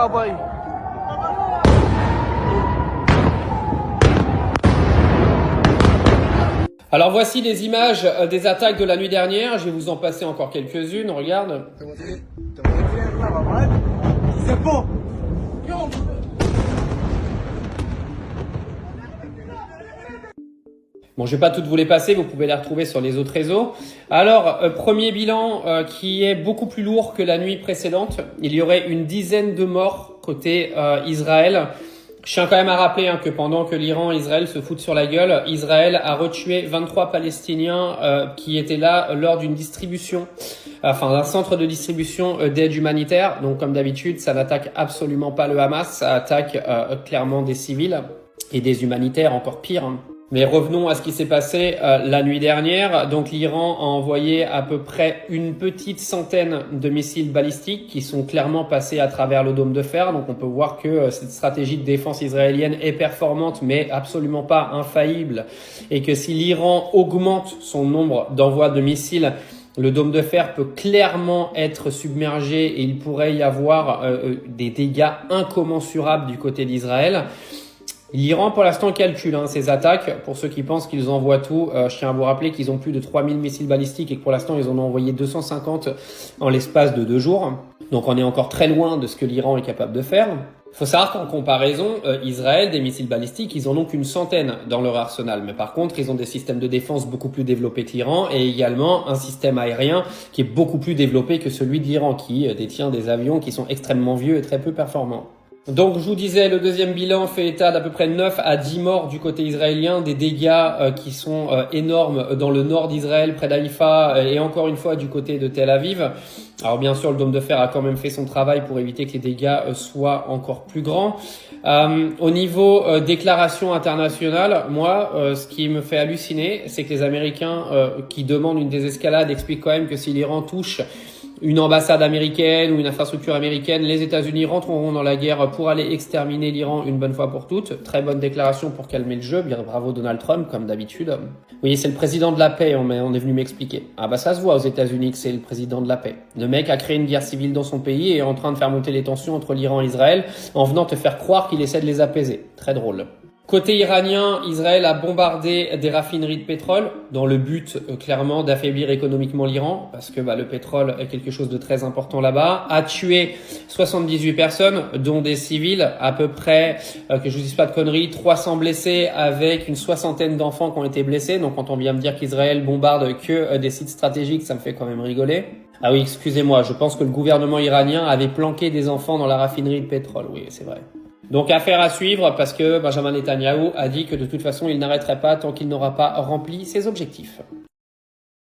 boy. Alors voici les images des attaques de la nuit dernière. Je vais vous en passer encore quelques-unes. Regarde. C'est bon. Bon, je vais pas toutes vous les passer, vous pouvez les retrouver sur les autres réseaux. Alors, premier bilan qui est beaucoup plus lourd que la nuit précédente. Il y aurait une dizaine de morts côté Israël. Je tiens quand même à rappeler que pendant que l'Iran et Israël se foutent sur la gueule, Israël a retué 23 Palestiniens qui étaient là lors d'une distribution, d'un centre de distribution d'aide humanitaire. Donc comme d'habitude, ça n'attaque absolument pas le Hamas, ça attaque clairement des civils et des humanitaires, encore pire. Mais revenons à ce qui s'est passé la nuit dernière. Donc l'Iran a envoyé à peu près une petite centaine de missiles balistiques qui sont clairement passés à travers le dôme de fer. Donc on peut voir que cette stratégie de défense israélienne est performante mais absolument pas infaillible. Et que si l'Iran augmente son nombre d'envois de missiles, le dôme de fer peut clairement être submergé et il pourrait y avoir des dégâts incommensurables du côté d'Israël. L'Iran, pour l'instant, calcule ses attaques. Pour ceux qui pensent qu'ils envoient tout, je tiens à vous rappeler qu'ils ont plus de 3000 missiles balistiques et que pour l'instant, ils en ont envoyé 250 en l'espace de 2 jours. Donc, on est encore très loin de ce que l'Iran est capable de faire. Il faut savoir qu'en comparaison, Israël, des missiles balistiques, ils en ont qu'une centaine dans leur arsenal. Mais par contre, ils ont des systèmes de défense beaucoup plus développés que l'Iran et également un système aérien qui est beaucoup plus développé que celui de l'Iran, qui détient des avions qui sont extrêmement vieux et très peu performants. Donc, je vous disais, le deuxième bilan fait état d'à peu près 9 à 10 morts du côté israélien, des dégâts qui sont énormes dans le nord d'Israël, près d'Haïfa, et encore une fois du côté de Tel Aviv. Alors bien sûr, le dôme de fer a quand même fait son travail pour éviter que les dégâts soient encore plus grands. Au niveau déclaration internationale, moi, ce qui me fait halluciner, c'est que les Américains qui demandent une désescalade expliquent quand même que si l'Iran touche une ambassade américaine ou une infrastructure américaine, les États-Unis rentreront dans la guerre pour aller exterminer l'Iran une bonne fois pour toutes. Très bonne déclaration pour calmer le jeu. Bien bravo Donald Trump, comme d'habitude. Oui, c'est le président de la paix, on est venu m'expliquer. Ah bah ça se voit aux États-Unis que c'est le président de la paix. Le mec a créé une guerre civile dans son pays et est en train de faire monter les tensions entre l'Iran et Israël en venant te faire croire qu'il essaie de les apaiser. Très drôle. Côté iranien, Israël a bombardé des raffineries de pétrole dans le but clairement d'affaiblir économiquement l'Iran parce que le pétrole est quelque chose de très important là-bas. A tué 78 personnes dont des civils, à peu près, que je vous dise pas de conneries, 300 blessés avec une soixantaine d'enfants qui ont été blessés. Donc quand on vient me dire qu'Israël bombarde que des sites stratégiques, ça me fait quand même rigoler. Ah oui, excusez-moi, je pense que le gouvernement iranien avait planqué des enfants dans la raffinerie de pétrole. Oui, c'est vrai. Donc affaire à suivre parce que Benjamin Netanyahou a dit que de toute façon il n'arrêterait pas tant qu'il n'aura pas rempli ses objectifs.